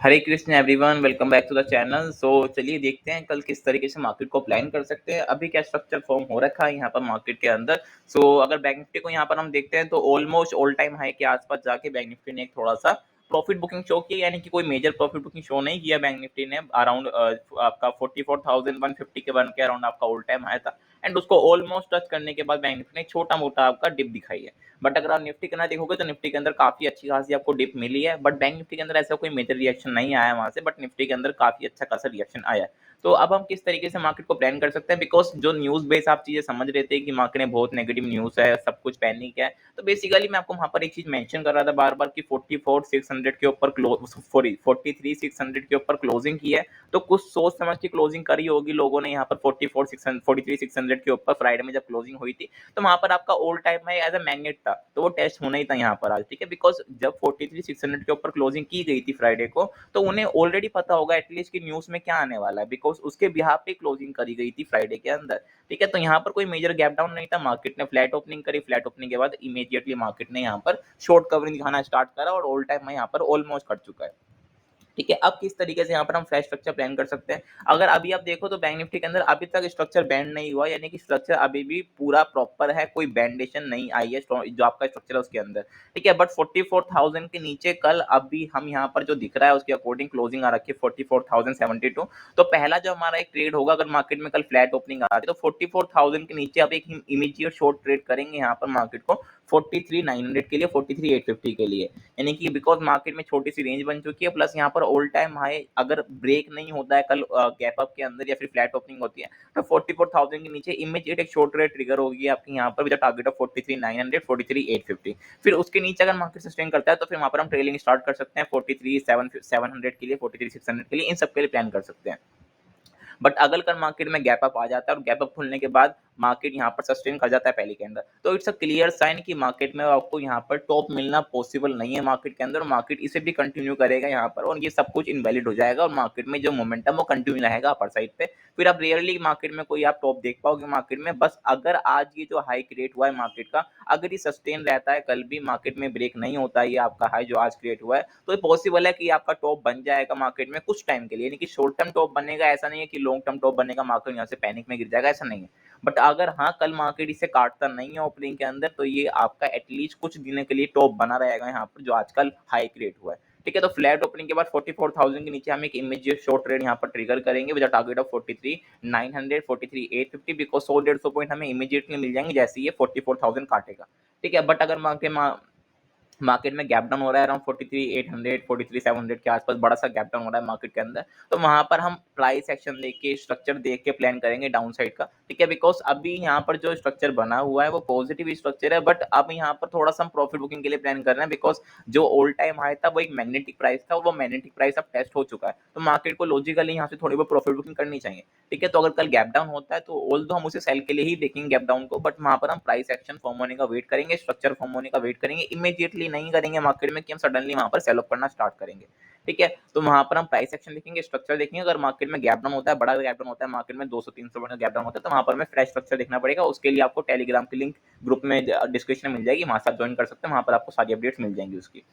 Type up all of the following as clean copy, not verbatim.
Hare Krishna everyone, welcome back to the channel. चलिए देखते हैं कल किस तरीके से मार्केट को प्लान कर सकते हैं। अभी क्या स्ट्रक्चर फॉर्म हो रखा है यहाँ पर मार्केट के अंदर। अगर बैंक निफ्टी को यहाँ पर हम देखते हैं तो ऑलमोस्ट ऑल टाइम हाई के आसपास जाके बैंक निफ्टी ने एक थोड़ा सा प्रॉफिट बुकिंग शो किया, यानी कि कोई मेजर प्रॉफिट बुकिंग शो नहीं किया बैंक निफ्टी ने। अराउंड आपका 44,150 के बन के अराउंड आपका ऑल टाइम हाई था, एंड उसको ऑलमोस्ट टच करने के बाद बैंक निफ्टी ने छोटा मोटा आपका डिप दिखाई है। बट अगर आप निफ्टी के अंदर देखोगे तो निफ्टी के अंदर काफी अच्छी खासी आपको डिप मिली है, बट बैंक निफ्टी के अंदर ऐसा कोई मेजर रिएक्शन नहीं आया वहां से, बट निफ्टी के अंदर काफी अच्छा खासा रिएक्शन आया है। तो अब हम किस तरीके से मार्केट को प्लान कर सकते हैं, बिकॉज जो न्यूज बेस आप चीजें समझ रहे थे कि मार्केट में बहुत नेगेटिव न्यूज है, सब कुछ पैनिक है। तो बेसिकली मैं आपको वहां पर एक चीज मेंशन कर रहा था बार बार कि 44,600 के ऊपर सॉरी 43,600 के ऊपर क्लोजिंग की है। तो कुछ सोच समझ के क्लोजिंग करी होगी लोगों ने यहाँ पर 43,600 के ऊपर फ्राइडे में जब क्लोजिंग हुई थी। तो वहां पर आपका all time high as a magnet था, तो वो टेस्ट होना ही था यहाँ पर आज। ठीक है, बिकॉज जब 43,600 के ऊपर क्लोजिंग की गई थी फ्राइडे को, तो उन्हें ऑलरेडी पता होगा एटलीस्ट कि न्यूज में क्या आने वाला है, बिकॉज उसके बिहाफ पे क्लोजिंग करी गई थी फ्राइडे के अंदर। ठीक है, तो यहाँ पर कोई मेजर गैप डाउन नहीं था। मार्केट ने फ्लैट ओपनिंग करी, फ्लैट ओपनिंग के बाद इमीडिएटली मार्केट ने यहाँ पर शॉर्ट कवरिंग दिखाना स्टार्ट करा और ऑल टाइम यहाँ पर ऑलमोस्ट कर चुका है। ठीक है, अब किस तरीके से यहाँ पर हम फ्रेश स्ट्रक्चर प्लान कर सकते हैं। अगर अभी आप देखो तो बैंक निफ्टी के अंदर अभी तक स्ट्रक्चर बैंड नहीं हुआ, यानी कि स्ट्रक्चर अभी भी पूरा प्रॉपर है, कोई बैंडेशन नहीं आई है जो आपका स्ट्रक्चर है उसके अंदर। ठीक है, बट 44,000 के नीचे कल अभी हम यहाँ पर जो दिख रहा है उसके अकॉर्डिंग क्लोजिंग आ रखी है 44,072। तो पहला जो हमारा एक ट्रेड होगा, अगर मार्केट में कल फ्लैट ओपनिंग आ रही है तो 44,000 के नीचे अब एक इमीडिएट शॉर्ट ट्रेड करेंगे यहाँ पर मार्केट को 43,900 के लिए, 43,850 के लिए। यानी कि बिकॉज मार्केट में छोटी सी रेंज बन चुकी है, प्लस यहाँ पर ऑल टाइम हाई अगर ब्रेक नहीं होता है कल गैप अप के अंदर या फिर फ्लैट ओपनिंग होती है, तो 44,000 के नीचे इमीडिएट एक शॉर्ट रेट ट्रिगर होगी आपकी यहाँ पर विद टारगेट ऑफ 43,900, 43,850। फिर उसके नीचे अगर मार्केट सस्टेन करता है तो फिर वहां पर हम ट्रेलिंग स्टार्ट कर सकते हैं 43,700 के लिए, 43,600 के लिए, इन सब के लिए प्लान कर सकते हैं। बट अगर कल मार्केट में गैप अप आ जाता है और गैप अप खुलने के बाद मार्केट यहाँ पर सस्टेन कर जाता है पहले के अंदर, तो इट्स अ क्लियर साइन कि मार्केट में आपको यहाँ पर टॉप मिलना पॉसिबल नहीं है मार्केट के अंदर, और मार्केट इसे भी कंटिन्यू करेगा यहाँ पर, और ये सब कुछ इनवैलिड हो जाएगा और मार्केट में जो मोमेंटम वो कंटिन्यू रहेगा अपर साइड पे। फिर आप रेयरली मार्केट में कोई आप टॉप देख पाओगे मार्केट में। बस अगर आज ये जो हाई क्रिएट हुआ है मार्केट का, अगर ये सस्टेन रहता है, कल भी मार्केट में ब्रेक नहीं होता है ये आपका हाई जो आज क्रिएट हुआ है, तो ये पॉसिबल है कि आपका टॉप बन जाएगा मार्केट में कुछ टाइम के लिए, यानी कि शॉर्ट टर्म टॉप बनेगा, ऐसा नहीं है कि लॉन्ग टर्म टॉप बनेगा मार्केट यहाँ से पैनिक में गिर जाएगा, ऐसा नहीं है। बट अगर हाँ कल मार्केट इसे काटता नहीं है ओपनिंग के अंदर, तो ये आपका एटलीस्ट कुछ दिनों के लिए टॉप बना रहेगा यहाँ पर जो आजकल हाई क्रिएट हुआ है। ठीक है, तो फ्लैट ओपनिंग के बाद 44,000 के नीचे हम एक इमीडिएट शॉर्ट ट्रेड यहाँ पर ट्रिगर करेंगे with target of 43,900, 43,850, because 100-150 point हमें इमीडिएटली मिल जाएंगे जैसे ये 44,000 काटेगा। ठीक है, बट अगर मार्केट में गैप डाउन हो रहा है अराउंड 43,800, 43,700 के आसपास बड़ा सा गैप डाउन हो रहा है मार्केट के अंदर, तो वहां पर हम प्राइस एक्शन देख के स्ट्रक्चर देख के प्लान करेंगे डाउन साइड का। ठीक है, बिकॉज अभी यहाँ पर जो स्ट्रक्चर बना हुआ है वो पॉजिटिव स्ट्रक्चर है, बट अब यहाँ पर थोड़ा सा हम प्रॉफिट बुकिंग के लिए प्लान कर रहे हैं, बिकॉज जो ऑल टाइम हाई था वो एक मैग्नेटिक प्राइस था, वो मैग्नेटिक प्राइस अब टेस्ट हो चुका है, तो मार्केट को लॉजिकली यहाँ से थोड़ी बहुत प्रॉफिट बुकिंग करनी चाहिए। ठीक है, तो अगर कल गैप डाउन होता है तो ऑल हम उसे सेल के लिए ही देखेंगे गैप डाउन को, बट वहां पर हम प्राइस एक्शन फॉर्म होने का वेट करेंगे, स्ट्रक्चर फॉर्म होने का वेट करेंगे, इमीडिएटली नहीं करेंगे मार्केट में कि हम सडनली वहां पर सेल ऑफ करना स्टार्ट करेंगे। ठीक है, तो वहां पर हम प्राइस एक्शन देखेंगे, स्ट्रक्चर देखेंगे। अगर मार्केट में गैप डाउन होता है, बड़ा गैप डाउन होता है मार्केट में 200-300 पॉइंट का गैप डाउन होता है, तो वहां पर हमें फ्रेश स्ट्रक्चर देखना पड़ेगा। उसके लिए आपको टेलीग्राम की लिंक ग्रुप में डिस्क्रिप्शन में मिल जाएगी, वहां से आप ज्वाइन कर सकते हैं, वहां पर आपको सारी अपडेट्स मिल जाएंगी उसकी।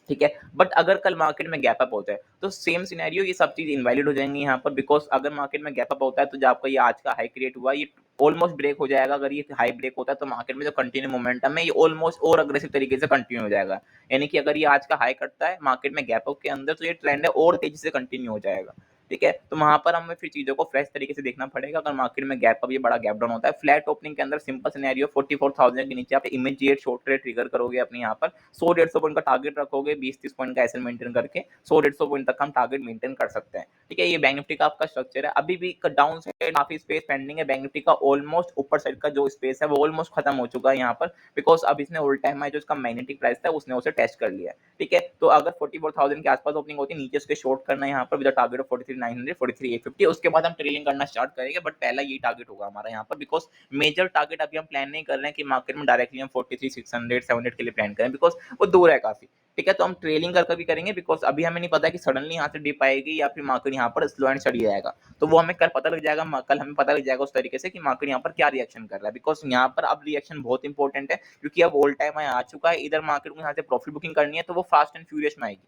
ठीक है, बट अगर कल मार्केट में गैप अप होता है तो सेम सिनेरियो, ये सब चीज इनवैलिड हो जाएंगी यहाँ पर, बिकॉज अगर मार्केट में गैप अप होता है तो जो आपका ये आज का हाई क्रिएट हुआ ये ऑलमोस्ट ब्रेक हो जाएगा। अगर ये हाई ब्रेक होता है तो मार्केट में जो कंटिन्यू मोमेंटम है ये ऑलमोस्ट और अग्रेसिव तरीके से कंटिन्यू हो जाएगा, यानी कि अगर ये आज का हाई करता है मार्केट में गैप अप के अंदर तो ये ट्रेंड है और तेजी से कंटिन्यू हो जाएगा। ठीक है, तो वहां पर हमें फिर चीजों को फ्रेश तरीके से देखना पड़ेगा। अगर मार्केट में गैप अप ये बड़ा गैप डाउन होता है फ्लैट ओपनिंग के अंदर, सिंपल सिनेरियो 44,000 के नीचे आप इमीडिएट शॉर्ट ट्रेड ट्रिगर करोगे अपने यहाँ पर, 100-150 पॉइंट का टारगेट रखोगे, 20-30 पॉइंट का एसएल मेंटेन करके 100-150 पॉइंट तक हम टारगेट मेंटेन कर सकते हैं। ठीक है, ये बैंक निफ्टी का आपका स्ट्रक्चर है। अभी भी डाउन साइड काफी स्पेस पेंडिंग है, बैंक निफ्टी का ऑलमोस्ट ऊपर साइड का जो स्पेस है वो ऑलमोस्ट खत्म हो चुका है यहाँ पर, बिकॉज अब इसने ऑल टाइम हाई जो इसका मैग्नेटिक प्राइस था उसने उसे टेस्ट कर लिया है। ठीक है, तो अगर 44,000 के आसपास ओपनिंग होती है, नीचे उसके शॉर्ट करना है यहाँ पर विद टारगेट ऑफ 43,900, 43,850, उसके बाद हम ट्रेलिंग करना स्टार्ट करेंगे, बट पहला यही टारगेट होगा हमारा यहाँ पर, बिकॉज मेजर टारगेट अभी हम प्लान नहीं कर रहे हैं कि मार्केट में डायरेक्टली हम 43,600, 700 के लिए प्लान करें, बिकॉज वो दूर है काफी। ठीक है, तो हम ट्रेलिंग कर भी करेंगे, बिकॉज अभी हमें नहीं पता कि सडनली यहाँ से डिप आएगी या फिर मार्केट यहाँ पर स्लो एंड स्टडी जाएगा, तो वो हमें कल पता लग जाएगा। कल हमें पता लग जाएगा उस तरीके से कि मार्केट यहाँ पर क्या रिएक्शन कर रहा है, बिकॉज यहाँ पर अब रिएक्शन बहुत इंपॉर्टेंट है, क्योंकि अब ऑल टाइम आ चुका है, इधर मार्केट को यहाँ से प्रॉफिट बुकिंग करनी है तो वो फास्ट एंड फ्यूरियस में आएगी।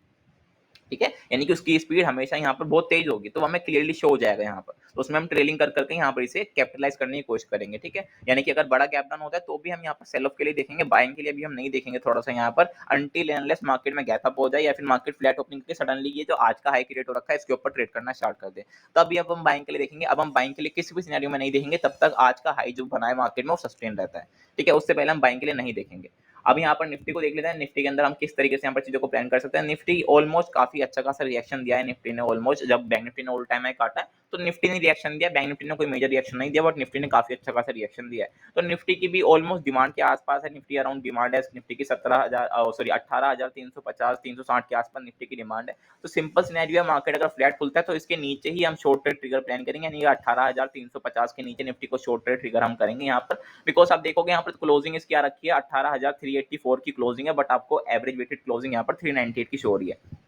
ठीक है, यानी कि उसकी स्पीड हमेशा यहाँ पर बहुत तेज होगी, तो हमें क्लियरली शो हो जाएगा यहाँ पर, तो उसमें हम ट्रेलिंग कर करके यहाँ पर इसे कैपिटलाइज करने की कोशिश करेंगे। ठीक है, यानी कि अगर बड़ा गैप डाउन होता है तो भी हम यहाँ पर सेल ऑफ के लिए देखेंगे, बाइंग के लिए भी हम नहीं देखेंगे थोड़ा सा यहाँ पर, अनटिल एंडलेस मार्केट में गैप अप हो जाए या फिर मार्केट फ्लैट ओपनिंग के सडनली ये जो आज का हाई क्रिएट हो रखा है इसके ऊपर ट्रेड करना स्टार्ट कर दे, तभी अब हम बाइंग के लिए देखेंगे। अब हम बाइंग के लिए किसी भी सिनेरियो में नहीं देखेंगे तब तक आज का हाई जो बना है मार्केट में वो सस्टेन रहता है। ठीक है, उससे पहले हम बाइंग के लिए नहीं देखेंगे। अब यहाँ पर निफ्टी को देख लेते हैं, निफ्टी के अंदर हम किस तरीके से यहाँ पर चीजों को प्लान कर सकते हैं। निफ्टी ऑलमोस्ट काफी अच्छा खासा रिएक्शन दिया है निफ्टी ने, ऑलमोस्ट जब बैंक निफ्टी ने ऑल टाइम हाई काटा है तो निफ्टी ने रिएक्शन दिया, बैंक निफ्टी ने कोई मेजर रिएक्शन नहीं दिया, बट निफ्टी ने काफी अच्छा खासा रिएक्शन दिया है। तो निफ्टी की भी ऑलमोस्ट डिमांड के आसपास है, निफ्टी अराउंड डिमांड है निफ्टी की 17,000 सॉरी 18,350 360 के आसपास निफ्टी की डिमांड है। तो सिंपल सिनेरियो है, मार्केट अगर फ्लैट खुलता है तो इसके नीचे ही हम शॉर्ट ट्रेड ट्रिगर प्लान करेंगे, यानी 18,350 के नीचे निफ्टी को शॉर्ट ट्रेड ट्रिगर हम करेंगे यहाँ पर, बिकॉज आप देखोगे यहाँ पर क्लोजिंग इसकी आ रखी है 18,384 की क्लोजिंग है, बट आपको एवरेज वेटेड क्लोजिंग यहाँ पर 398 की शो हो रही है।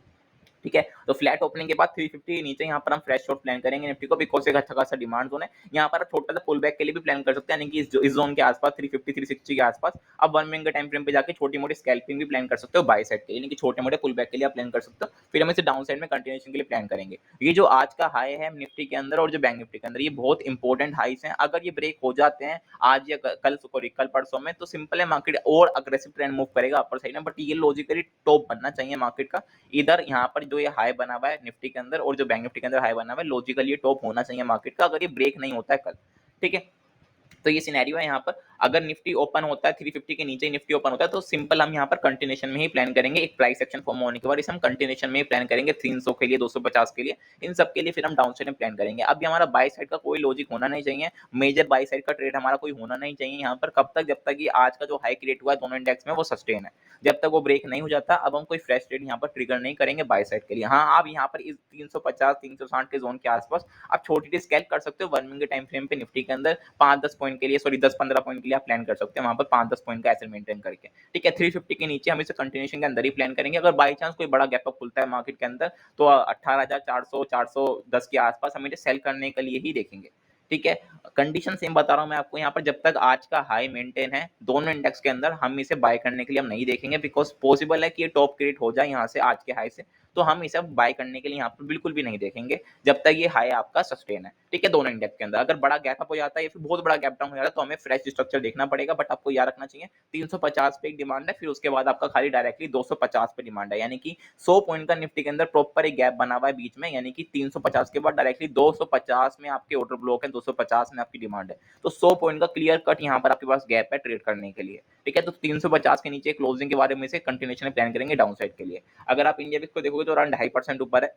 ठीक है, तो फ्लैट ओपनिंग के बाद 350 के नीचे यहाँ पर हम फ्रेश शॉर्ट प्लान करेंगे निफ्टी को, बिकॉज एक अच्छा खासा डिमांड जोन है यहाँ पर, छोटा सा पुल बैक के लिए भी प्लान कर सकते हैं, यानी कि इस जोन के आसपास 350 360 के आसपास अब 1 मिनट के टाइम फ्रेम पे जाके छोटी मोटी स्कैल्पिंग भी प्लान कर सकते हो बाय साइड के, यानी कि छोटे मोटे पुल बैक के लिए आप प्लान कर सकते हो, फिर हम इसे डाउन साइड में कंटिन्यूएशन के लिए प्लान करेंगे। ये जो आज का हाई है निफ्टी के अंदर और जो बैंक निफ्टी के अंदर, ये बहुत इंपॉर्टेंट हाइस हैं, अगर ये ब्रेक हो जाते हैं आज या कल सॉरी कल परसों में, तो सिंपल है मार्केट और अग्रेसिव ट्रेंड मूव करेगा अपर साइड में, बट ये लॉजिकली टॉप बनना चाहिए मार्केट का, इधर यहाँ पर जो ये हाई बना हुआ है निफ्टी के अंदर और जो बैंक निफ्टी के अंदर हाई बना हुआ है, लॉजिकली ये टॉप होना चाहिए मार्केट का, अगर ये ब्रेक नहीं होता है कल। ठीक है, तो ये सिनेरियो है यहाँ पर, अगर निफ्टी ओपन होता है 350 के नीचे निफ्टी ओपन होता है तो सिंपल हम यहाँ पर कंटिन्यूएशन में ही प्लान करेंगे, एक प्राइस एक्शन फॉर्म होने के बाद इसे हम कंटिन्यूएशन में ही प्लान करेंगे 300 के लिए 250 के लिए, इन सब के लिए फिर हम डाउन साइड में प्लान करेंगे। अब ये हमारा बाई साइड का कोई लॉजिक होना नहीं चाहिए, मेजर बाई साइड का ट्रेड हमारा कोई होना नहीं चाहिए यहाँ पर, कब तक, जब तक ये आज का जो हाई क्रिएट हुआ है दोनों इंडेक्स में वो सस्टेन है, जब तक वो ब्रेक नहीं हो जाता अब हम कोई फ्रेश ट्रेड यहाँ पर ट्रिगर नहीं करेंगे बाई साइड के लिए। हाँ, आप यहाँ पर इस 350 360 के जोन के आसपास आप छोटी स्कैल्प कर सकते हो 1 मिनट के टाइम फ्रेम पे निफ्टी के अंदर 5-10 पॉइंट के लिए, सॉरी 10-15 पॉइंट के लिए आप प्लान कर सकते हैं वहां पर 5-10 पॉइंट का ऐसे मेंटेन करके। ठीक है, 350 के नीचे हम इसे कंटिन्यूएशन के अंदर ही प्लान करेंगे, अगर बाई चांस कोई बड़ा गैप अप खुलता है मार्केट के अंदर तो 18,400 410 के आसपास हम इसे सेल करने के लिए ही देखेंगे। ठीक है, कंडीशन सेम बता रहा हूं मैं आपको यहाँ पर, जब तक आज का हाई मेंटेन है दोनों इंडेक्स के अंदर हम इसे बाय करने के लिए हम नहीं देखेंगे, बिकॉज पॉसिबल है कि ये टॉप क्रिएट हो जाए यहाँ से आज के हाई से, तो हम इसे बाय करने के लिए यहाँ पर बिल्कुल भी नहीं देखेंगे जब तक ये हाई आपका सस्टेन है। ठीक है, दोनों इंडेक्स के अंदर अगर बड़ा गैप अप हो जाता है या फिर बहुत बड़ा गैप डाउन हो जाता है तो हमें फ्रेश स्ट्रक्चर देखना पड़ेगा, बट आपको याद रखना चाहिए 350 पे एक डिमांड है, फिर उसके बाद आपका खाली डायरेक्टली 250 पे डिमांड है, यानी कि 100 पॉइंट का निफ्टी के अंदर प्रॉपर एक गैप बना हुआ है बीच में, यानी कि 350 के बाद डायरेक्टली 250 में आपके ऑर्डर ब्लॉक है, 250 में आपकी डिमांड है, तो 100 पॉइंट का क्लियर कट यहाँ पर आपके पास गैप है ट्रेड करने के लिए। ठीक है, तो 350 के नीचे क्लोजिंग के बारे में से कंटिन्यूएशन प्लान करेंगे डाउन साइड के लिए। अगर आप इंडिया को देखोगे तो अराउंड 2.5% ऊपर है,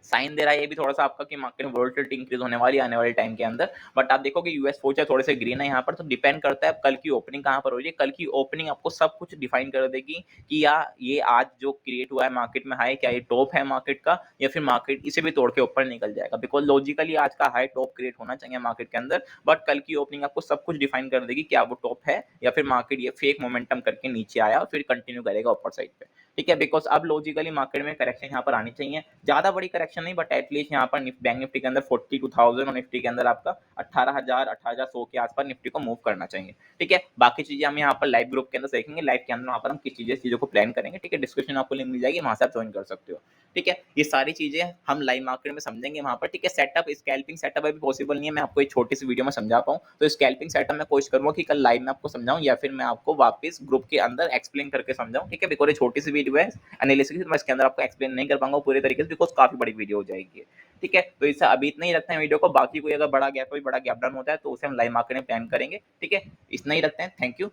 साइन दे रहा है ये भी थोड़ा सा आपका कि मार्केट में वोलेटिलिटी इंक्रीज होने वाली है आने वाले टाइम के अंदर, बट आप देखो कि यूएस फ्यूचर थोड़े से ग्रीन है यहाँ पर, तो डिपेंड करता है कल की ओपनिंग कहाँ पर हो रही है, कल की ओपनिंग आपको सब कुछ डिफाइन कर देगी कि या ये आज जो क्रिएट हुआ है मार्केट में हाई क्या ये टॉप है मार्केट का या फिर मार्केट इसे भी तोड़ के ऊपर निकल जाएगा, बिकॉज लॉजिकली आज का हाई टॉप क्रिएट होना चाहिए मार्केट के अंदर, बट कल की ओपनिंग आपको सब कुछ डिफाइन कर देगी क्या वो टॉप है या फिर मार्केट ये फेक मोमेंटम करके नीचे आया और फिर कंटिन्यू करेगा ऊपर साइड पे। ठीक है, बिकॉज अब लॉजिकली मार्केट में करेक्शन यहाँ पर आनी चाहिए, ज्यादा बड़ी करेक्शन नहीं बट एटलीस्ट यहाँ पर बैंक निफ्टी के अंदर 42,000 और निफ्टी के अंदर आपका 18,000 18,100 के आसपास निफ्टी को मूव करना चाहिए। ठीक है, बाकी चीजें हम यहाँ पर लाइव ग्रुप के अंदर देखेंगे, लाइव के अंदर वहाँ पर हम किस चीजों को प्लान करेंगे। ठीक है, डिस्क्रिप्शन आपको लिंक मिल जाएगी, वहां से आप ज्वाइन कर सकते हो। ठीक है, ये सारी चीजें हम लाइव मार्केट में समझेंगे वहां पर। ठीक है, सेटअप स्कैल्पिंग सेटअप अभी पॉसिबल नहीं है मैं आपको एक छोटी सी वीडियो में समझा पाऊँ, तो स्कैल्पिंग सेटअप मैं कोशिश करूंगा कि कल लाइव में आपको समझाऊं या फिर मैं आपको वापस ग्रुप के अंदर एक्सप्लेन करके समझाऊं। ठीक है, बिकॉज ये छोटी सी वीडियो है एनालिसिस, मैं इसके अंदर आपको एक्सप्लेन नहीं कर पाऊंगा पूरे तरीके से बिकॉज काफी बड़ी वीडियो हो जाएगी। ठीक है, तो इससे अभी इतना ही रखते हैं वीडियो को, बाकी कोई अगर बड़ा गैप डाउन होता है तो उसे हम लाइव मार्केट में प्लान करेंगे। ठीक है, इतना ही रखते हैं, थैंक यू।